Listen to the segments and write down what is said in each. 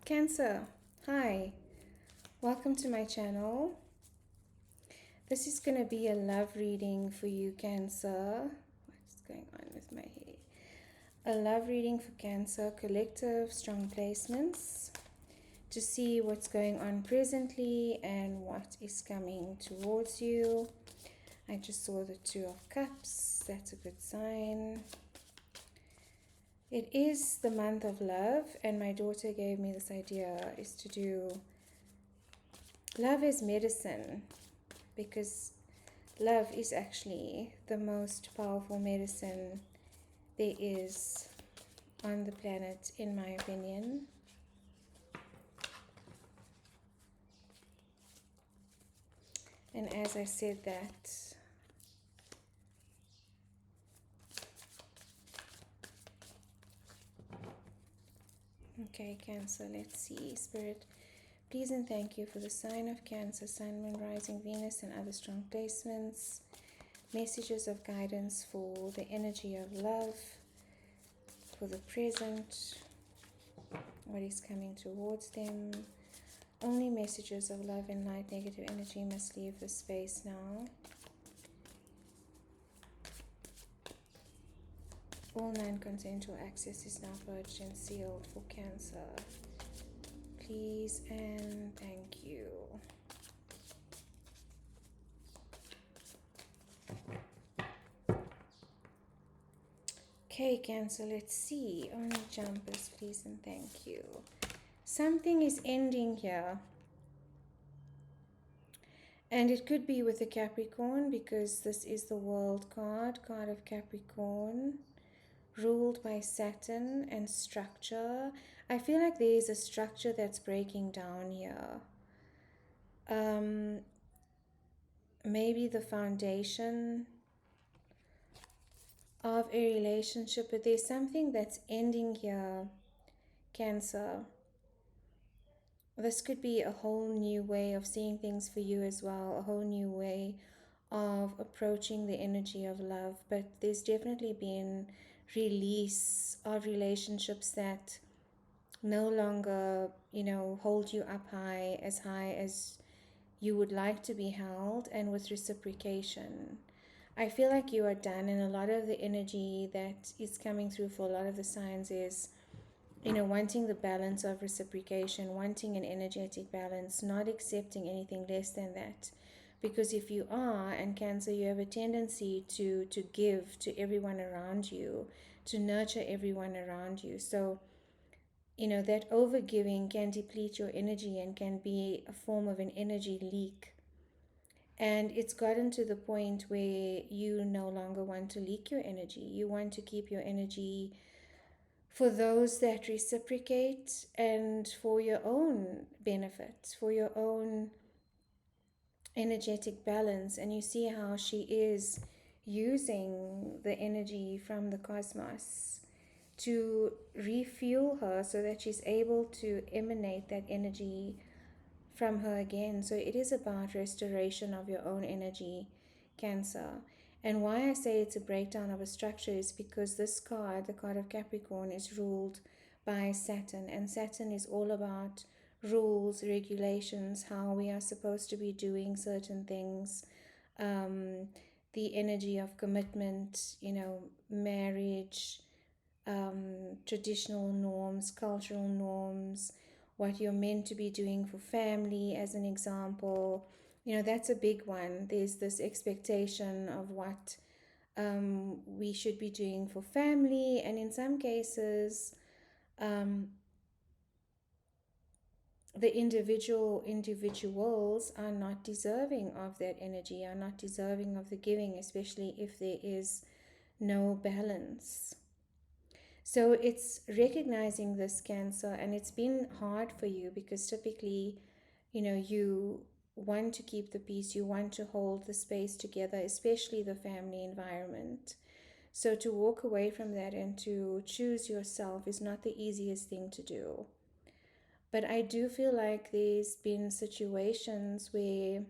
Cancer, hi, welcome to my channel. This is going to be a love reading for you, Cancer. What's going on with my hair? A love reading for Cancer, collective, strong placements, to see what's going on presently and what is coming towards you. I just saw the Two of Cups, that's a good sign. It is the month of love, and my daughter gave me this idea is to do love as medicine, because love is actually the most powerful medicine there is on the planet, in my opinion. And as I said that, okay, Cancer, let's see. Spirit, please and thank you for the sign of Cancer, Sun, Moon, Rising, Venus, and other strong placements. Messages of guidance for the energy of love, for the present, what is coming towards them. Only messages of love and light. Negative energy must leave the space now. All non-consensual access is now purged and sealed for Cancer. Please and thank you. Okay, Cancer, let's see. Only jumpers, please and thank you. Something is ending here. And it could be with the Capricorn, because this is the World card of Capricorn, ruled by Saturn and structure. I feel like there is a structure that's breaking down here. Maybe the foundation of a relationship, but there's something that's ending here, Cancer. This could be a whole new way of seeing things for you as well, a whole new way of approaching the energy of love. But there's definitely been release of relationships that no longer, hold you up high as you would like to be held, and with reciprocation. I feel like you are done, and a lot of the energy that is coming through for a lot of the signs is, wanting the balance of reciprocation, wanting an energetic balance, not accepting anything less than that. Because if you are, and Cancer, you have a tendency to give to everyone around you, to nurture everyone around you. So, that overgiving can deplete your energy and can be a form of an energy leak. And it's gotten to the point where you no longer want to leak your energy. You want to keep your energy for those that reciprocate, and for your own benefit, for your own energetic balance. And you see how she is using the energy from the cosmos to refuel her, so that she's able to emanate that energy from her again. So it is about restoration of your own energy, Cancer. And why I say it's a breakdown of a structure is because this card, the card of Capricorn, is ruled by Saturn. And Saturn is all about rules, regulations, how we are supposed to be doing certain things. The energy of commitment, marriage, traditional norms, cultural norms, what you're meant to be doing for family, as an example. That's a big one. There's this expectation of what we should be doing for family, and in some cases, the individuals are not deserving of that energy, are not deserving of the giving, especially if there is no balance. So it's recognizing this, Cancer, and it's been hard for you because typically, you want to keep the peace, you want to hold the space together, especially the family environment. So to walk away from that and to choose yourself is not the easiest thing to do. But I do feel like there's been situations where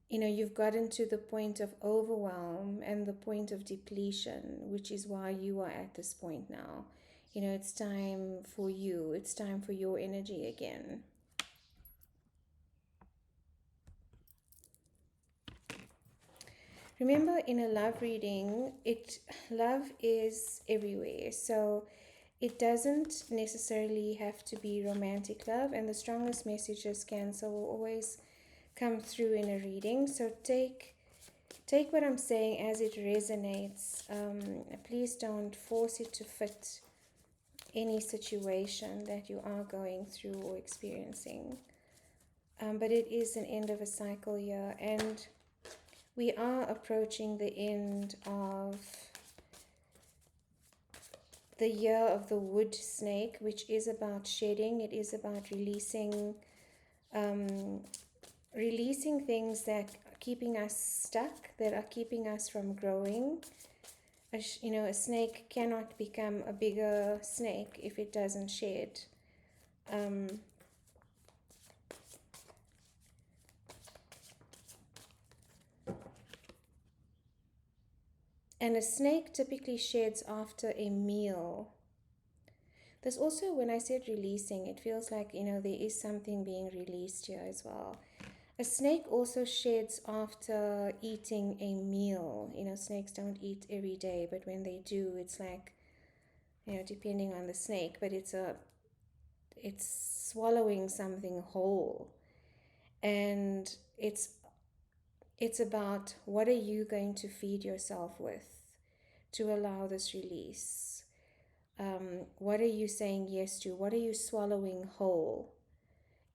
you've gotten to the point of overwhelm and the point of depletion, which is why you are at this point now. It's time for you. It's time for your energy again. Remember, in a love reading, love is everywhere. So it doesn't necessarily have to be romantic love, and the strongest messages, Cancer, will always come through in a reading. So take what I'm saying as it resonates. Please don't force it to fit any situation that you are going through or experiencing. But it is an end of a cycle here, and we are approaching the end of the year of the wood snake, which is about shedding. It is about releasing things that are keeping us stuck, that are keeping us from growing. A snake cannot become a bigger snake if it doesn't shed. And a snake typically sheds after a meal. There's also, when I said releasing, it feels like, there is something being released here as well. A snake also sheds after eating a meal. Snakes don't eat every day, but when they do, it's like, depending on the snake, but it's swallowing something whole. And it's about, what are you going to feed yourself with to allow this release? What are you saying yes to? What are you swallowing whole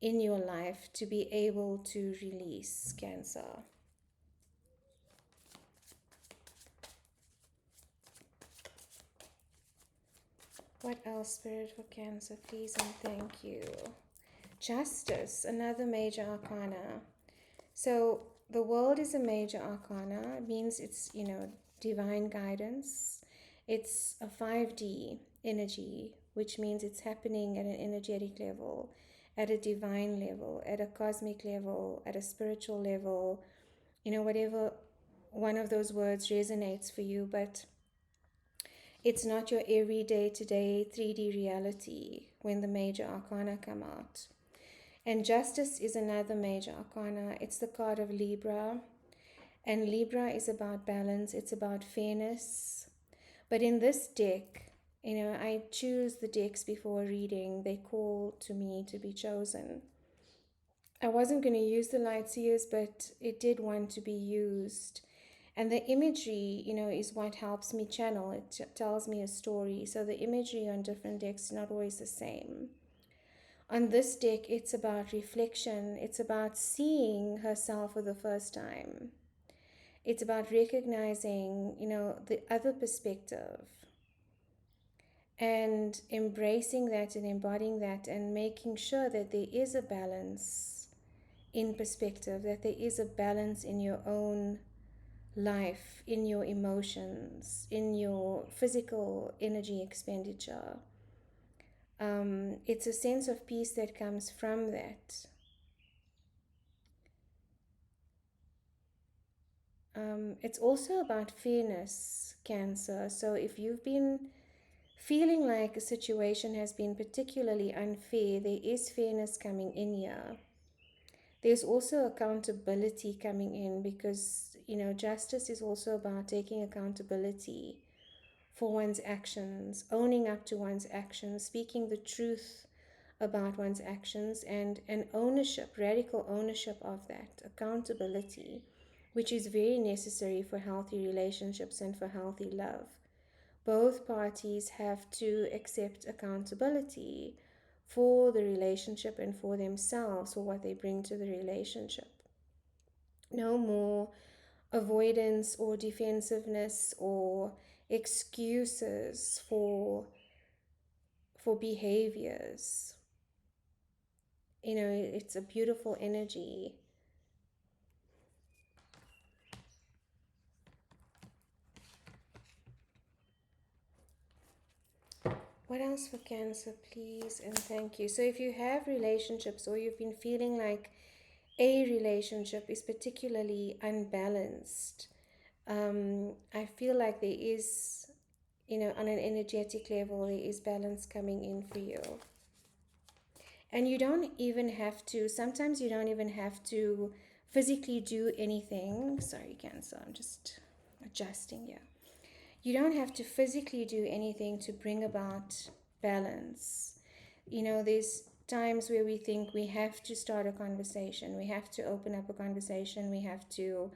in your life to be able to release, Cancer? What else, Spirit, for Cancer, please and thank you. Justice, another major arcana. So the world is a major arcana. It means it's, divine guidance. It's a 5D energy, which means it's happening at an energetic level, at a divine level, at a cosmic level, at a spiritual level, whatever one of those words resonates for you, but it's not your everyday today 3D reality when the major arcana come out. And justice is another major arcana. It's the card of Libra. And Libra is about balance. It's about fairness. But in this deck, I choose the decks before reading. They call to me to be chosen. I wasn't going to use the Light-Seers, but it did want to be used. And the imagery, is what helps me channel. It tells me a story. So the imagery on different decks is not always the same. On this deck, it's about reflection. It's about seeing herself for the first time. It's about recognizing, the other perspective and embracing that and embodying that and making sure that there is a balance in perspective, that there is a balance in your own life, in your emotions, in your physical energy expenditure. It's a sense of peace that comes from that. It's also about fairness, Cancer. So if you've been feeling like a situation has been particularly unfair, there is fairness coming in here. There's also accountability coming in because, justice is also about taking accountability for one's actions, owning up to one's actions, speaking the truth about one's actions, and an ownership, radical ownership of that, accountability, which is very necessary for healthy relationships and for healthy love. Both parties have to accept accountability for the relationship and for themselves, for what they bring to the relationship. No more avoidance or defensiveness or excuses for behaviors. It's a beautiful energy. What else for Cancer, please and thank you? So if you have relationships or you've been feeling like a relationship is particularly unbalanced, I feel like there is on an energetic level, there is balance coming in for you. And you don't even have to, sometimes you don't even have to physically do anything. Sorry, Cancer, I'm just adjusting here. You don't have to physically do anything to bring about balance. There's times where we think we have to start a conversation, we have to open up a conversation, we have to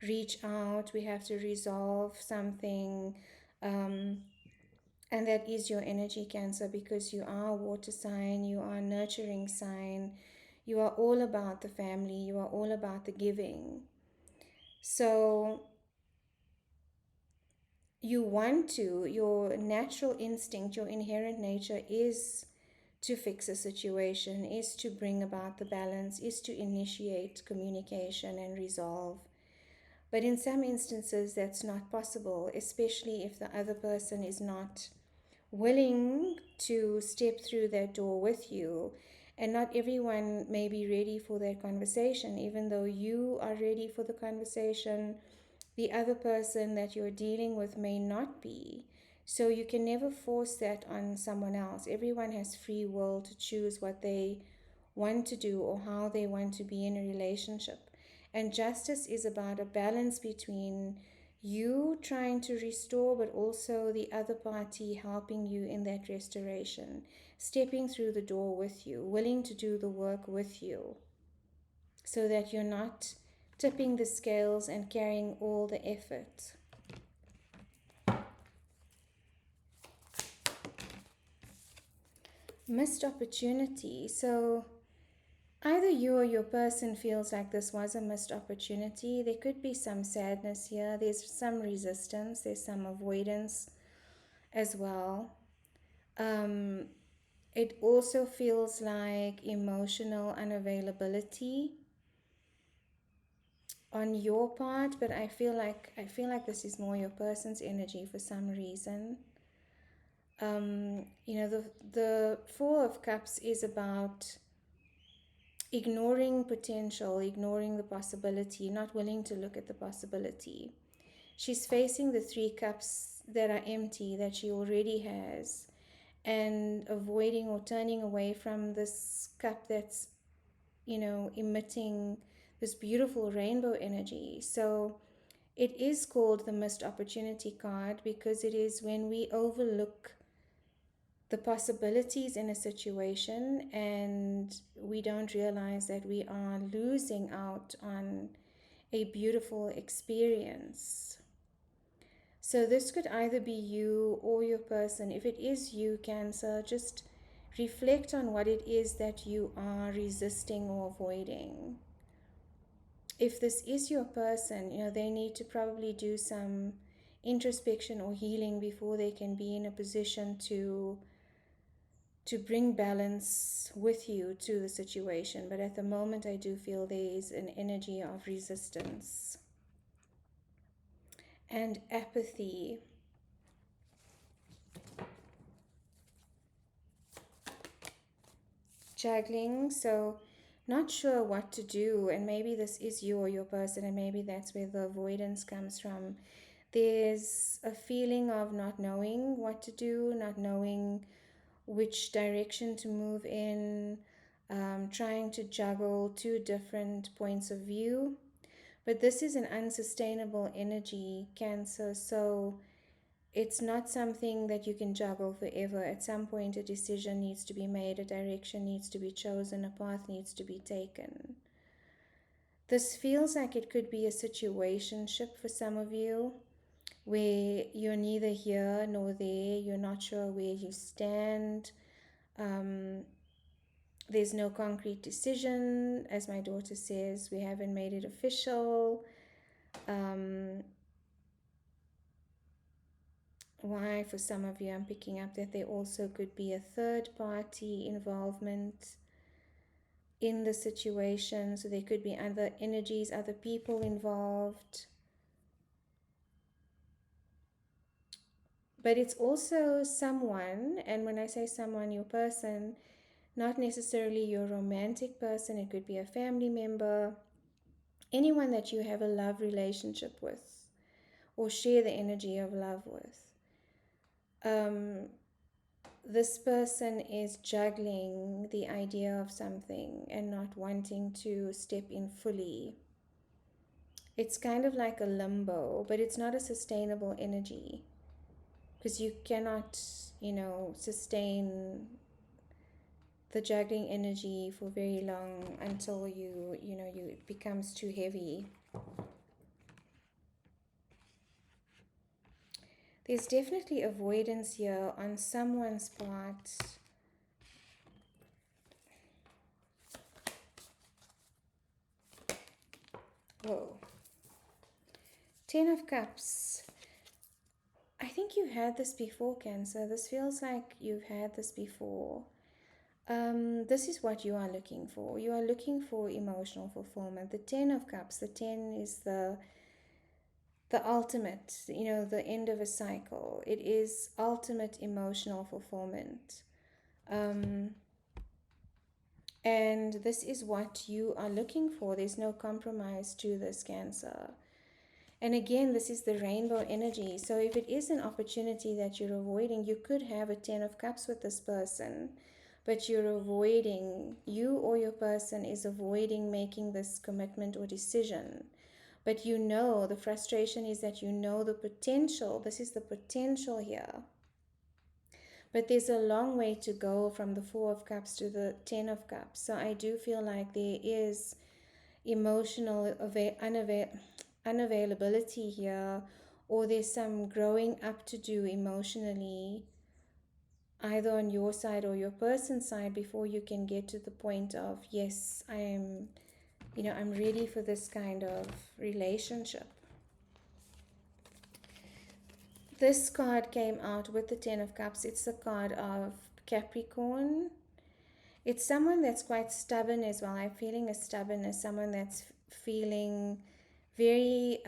reach out, we have to resolve something. And that is your energy, Cancer, because you are a water sign, you are a nurturing sign, you are all about the family, you are all about the giving. So your natural instinct, your inherent nature is to fix a situation, is to bring about the balance, is to initiate communication and resolve. But in some instances, that's not possible, especially if the other person is not willing to step through that door with you. And not everyone may be ready for that conversation. Even though you are ready for the conversation, the other person that you're dealing with may not be. So you can never force that on someone else. Everyone has free will to choose what they want to do or how they want to be in a relationship. And justice is about a balance between you trying to restore, but also the other party helping you in that restoration, stepping through the door with you, willing to do the work with you, so that you're not tipping the scales and carrying all the effort. Missed opportunity. So either you or your person feels like this was a missed opportunity. There could be some sadness here. There's some resistance. There's some avoidance as well. It also feels like emotional unavailability on your part, but I feel like this is more your person's energy for some reason. The Four of Cups is about ignoring potential, ignoring the possibility, not willing to look at the possibility. She's facing the Three Cups that are empty, that she already has, and avoiding or turning away from this cup that's, emitting this beautiful rainbow energy. So it is called the missed opportunity card because it is when we overlook the possibilities in a situation and we don't realize that we are losing out on a beautiful experience. So this could either be you or your person. If it is you, Cancer, just reflect on what it is that you are resisting or avoiding. If this is your person, they need to probably do some introspection or healing before they can be in a position to bring balance with you to the situation. But at the moment, I do feel there is an energy of resistance and apathy. Juggling, so not sure what to do, and maybe this is you or your person, and maybe that's where the avoidance comes from. There's a feeling of not knowing what to do, not knowing which direction to move in, trying to juggle two different points of view. But this is an unsustainable energy, Cancer, so it's not something that you can juggle forever. At some point, a decision needs to be made, a direction needs to be chosen, a path needs to be taken. This feels like it could be a situationship for some of you, where you're neither here nor there, you're not sure where you stand. There's no concrete decision. As my daughter says, we haven't made it official. Why, for some of you, I'm picking up that there also could be a third party involvement in the situation. So there could be other energies, other people involved. But it's also someone, and when I say someone, your person, not necessarily your romantic person. It could be a family member, anyone that you have a love relationship with or share the energy of love with. um, this person is juggling the idea of something and not wanting to step in fully. It's kind of like a limbo, but it's not a sustainable energy, because you cannot, sustain the juggling energy for very long until it becomes too heavy. There's definitely avoidance here on someone's part. Whoa. 10 of Cups. I think you had this before, Cancer. This feels like you've had this before. This is what you are looking for. You are looking for emotional fulfillment. The 10 of Cups, the 10 is the ultimate, the end of a cycle. It is ultimate emotional fulfillment. And this is what you are looking for. There's no compromise to this, Cancer. And again, this is the rainbow energy. So if it is an opportunity that you're avoiding, you could have a 10 of Cups with this person, but you're avoiding, you or your person is avoiding making this commitment or decision. But the frustration is that the potential, this is the potential here. But there's a long way to go from the 4 of Cups to the 10 of Cups. So I do feel like there is emotional unavailability here, or there's some growing up to do emotionally, either on your side or your person's side, before you can get to the point of, yes, I'm ready for this kind of relationship. This card came out with the 10 of Cups. It's the card of Capricorn. It's someone that's quite stubborn as well. I'm feeling a stubbornness, someone that's feeling very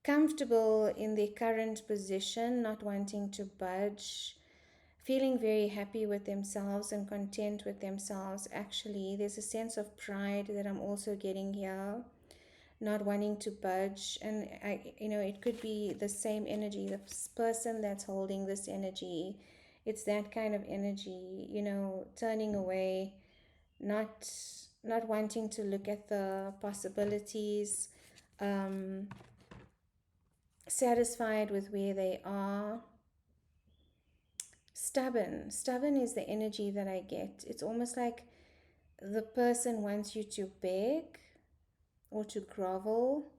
comfortable in their current position, not wanting to budge, feeling very happy with themselves and content with themselves. Actually, there's a sense of pride that I'm also getting here, not wanting to budge. And it could be the same energy, the person that's holding this energy. It's that kind of energy, turning away, not wanting to look at the possibilities, satisfied with where they are. Stubborn is the energy that I get. It's almost like the person wants you to beg or to grovel.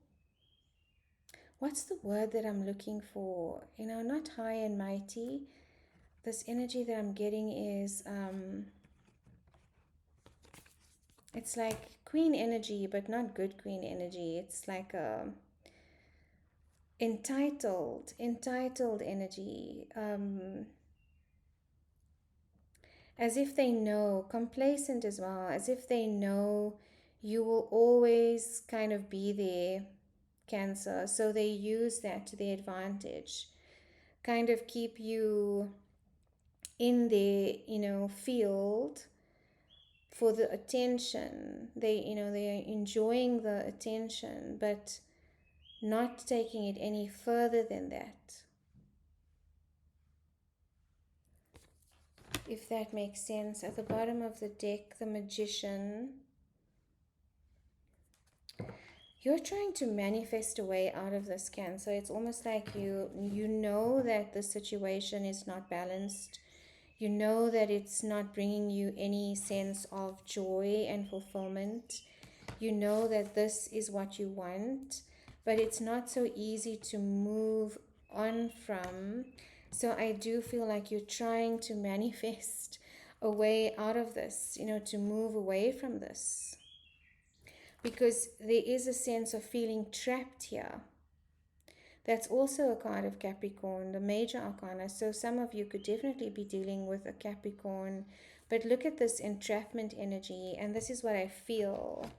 What's the word that I'm looking for? Not high and mighty. This energy that I'm getting is it's like queen energy, but not good queen energy. It's like a entitled energy, as if they know, complacent as well, as if they know you will always kind of be there, Cancer. So they use that to their advantage, kind of keep you in their field for the attention. They're enjoying the attention, but not taking it any further than that, if that makes sense. At the bottom of the deck, the Magician. You're trying to manifest a way out of this, Cancer. It's almost like you know that the situation is not balanced. You know that it's not bringing you any sense of joy and fulfillment. You know that this is what you want, but it's not so easy to move on from. So I do feel like you're trying to manifest a way out of this, to move away from this, because there is a sense of feeling trapped here. That's also a card of Capricorn, the major arcana. So some of you could definitely be dealing with a Capricorn. But look at this entrapment energy. And this is what I feel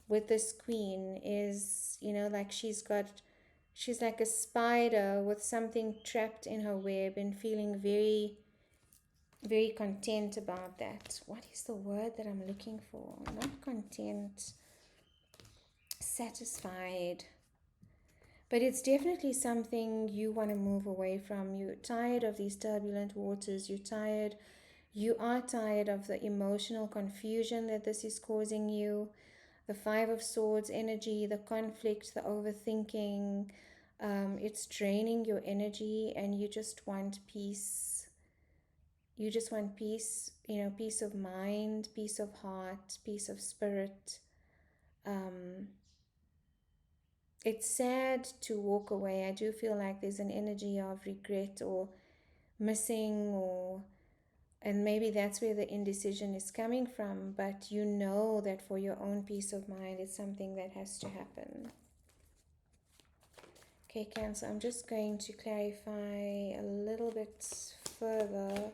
with this queen is, like she's like a spider with something trapped in her web, and feeling very, very content about that. What is the word that I'm looking for? Not content. Satisfied. But it's definitely something you want to move away from. You're tired of these turbulent waters. You are tired of the emotional confusion that this is causing you. The Five of Swords energy, the conflict, the overthinking, it's draining your energy, and you just want peace. You just want peace, peace of mind, peace of heart, peace of spirit. Um, it's sad to walk away. I do feel like there's an energy of regret or missing, and maybe that's where the indecision is coming from, but you know that for your own peace of mind, it's something that has to happen. Okay, Cancer, I'm just going to clarify a little bit further.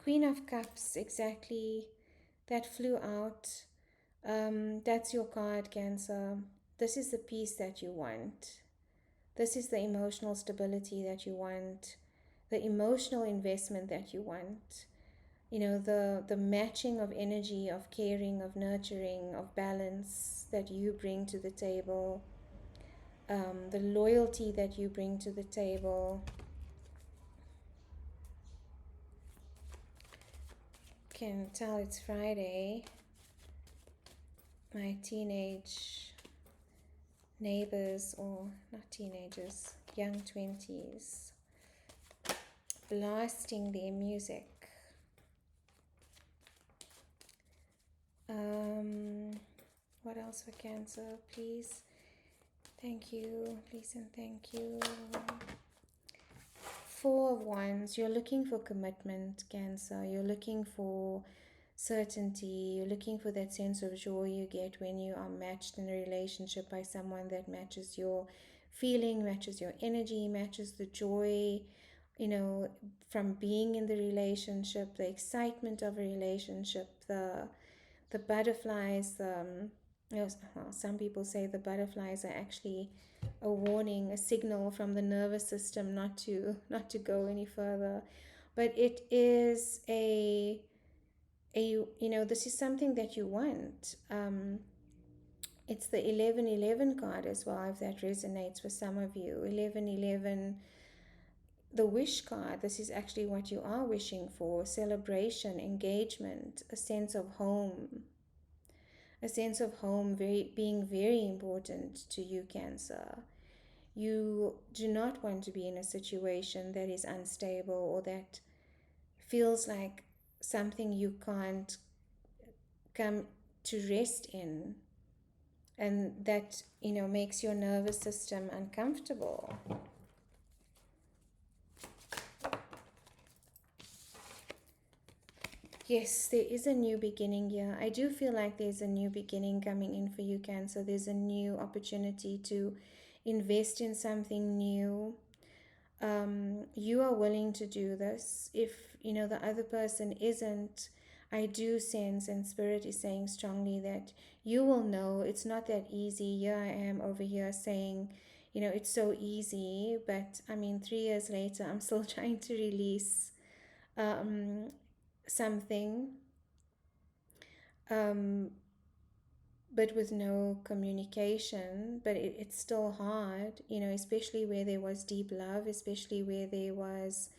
Queen of Cups, exactly. That flew out. That's your card, Cancer. This is the peace that you want. This is the emotional stability that you want, the emotional investment that you want. The matching of energy, of caring, of nurturing, of balance that you bring to the table, the loyalty that you bring to the table. Can tell it's Friday. My teenage neighbors, or not teenagers, young 20s, blasting their music. What else for Cancer, please? Thank you, please and thank you. Four of Wands, you're looking for commitment, Cancer. You're looking for certainty. You're looking for that sense of joy you get when you are matched in a relationship by someone that matches your feeling, matches your energy, matches the joy, from being in the relationship, the excitement of a relationship, the butterflies. Some people say the butterflies are actually a warning, a signal from the nervous system not to go any further. But it is this is something that you want. It's the 1111 card as well, if that resonates for some of you. 1111, the wish card. This is actually what you are wishing for: celebration, engagement, a sense of home. A sense of home being very important to you, Cancer. You do not want to be in a situation that is unstable or that feels like something you can't come to rest in, and that makes your nervous system uncomfortable. Yes, there is a new beginning here. I do feel like there's a new beginning coming in for you, Cancer. There's a new opportunity to invest in something new. You are willing to do this. If the other person isn't, I do sense, and Spirit is saying strongly, that you will know it's not that easy. Here I am over here saying, it's so easy, but I mean, 3 years later, I'm still trying to release something, but with no communication. But it's still hard, especially where there was deep love, especially where there was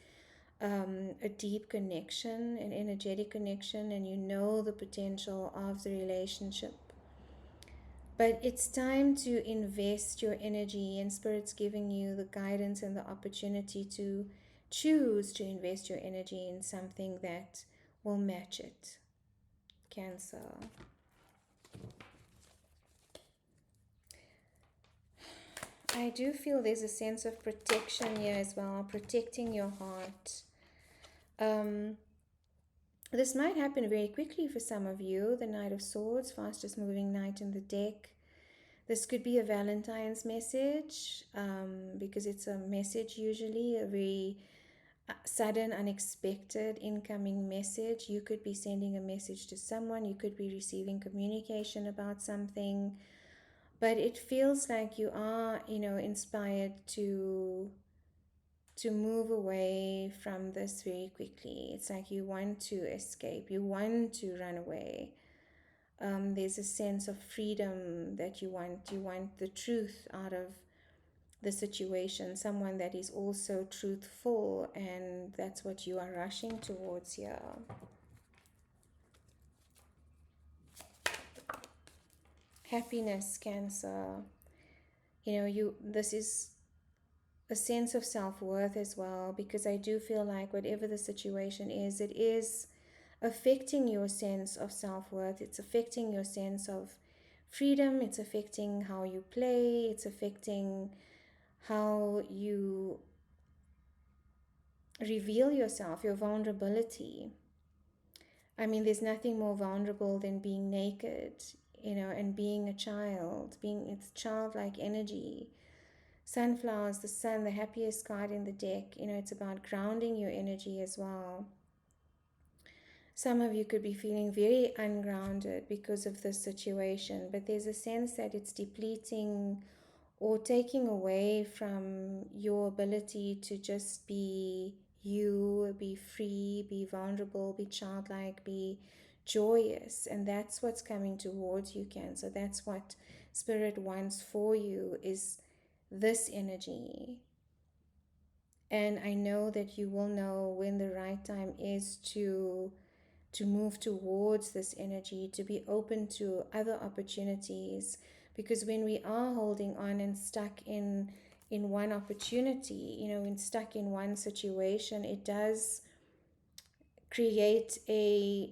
a deep connection, an energetic connection, and the potential of the relationship. But it's time to invest your energy, and Spirit's giving you the guidance and the opportunity to choose to invest your energy in something that will match it, Cancer. I do feel there's a sense of protection here as well, protecting your heart. This might happen very quickly for some of you. The Knight of Swords, fastest moving knight in the deck. This could be a Valentine's message, because it's a message usually, a very sudden, unexpected incoming message. You could be sending a message to someone. You could be receiving communication about something. But it feels like you are, inspired to move away from this very quickly. It's like you want to escape. You want to run away. There's a sense of freedom that you want. You want the truth out of the situation, someone that is also truthful, and that's what you are rushing towards here. Happiness, Cancer. This is a sense of self-worth as well, because I do feel like whatever the situation is, it is affecting your sense of self-worth. It's affecting your sense of freedom. It's affecting how you play. It's affecting how you reveal yourself, your vulnerability. I mean, there's nothing more vulnerable than being naked, and being a child, being it's childlike energy. Sunflowers, the sun, the happiest card in the deck, it's about grounding your energy as well. Some of you could be feeling very ungrounded because of this situation, but there's a sense that it's depleting or taking away from your ability to just be you, be free, be vulnerable, be childlike, be joyous. And that's what's coming towards you, Cancer. That's what Spirit wants for you, is this energy. And I know that you will know when the right time is to move towards this energy, to be open to other opportunities. Because when we are holding on and stuck in one opportunity, and stuck in one situation, it does create an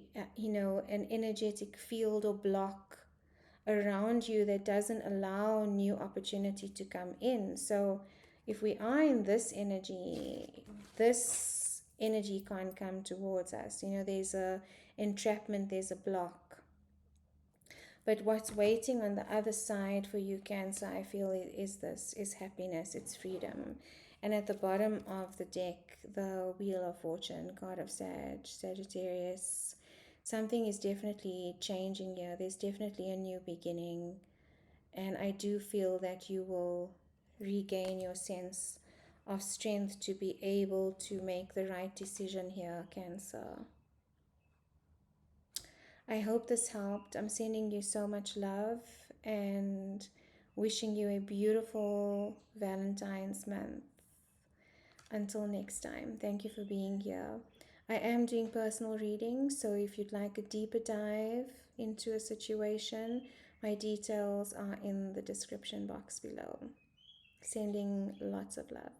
energetic field or block around you that doesn't allow new opportunity to come in. So if we are in this energy can't come towards us. There's a entrapment, there's a block. But what's waiting on the other side for you, Cancer, I feel is happiness, it's freedom. And at the bottom of the deck, the Wheel of Fortune, card of Sagittarius. Something is definitely changing here. There's definitely a new beginning. And I do feel that you will regain your sense of strength to be able to make the right decision here, Cancer. I hope this helped. I'm sending you so much love and wishing you a beautiful Valentine's month. Until next time, thank you for being here. I am doing personal readings, so if you'd like a deeper dive into a situation, my details are in the description box below. Sending lots of love.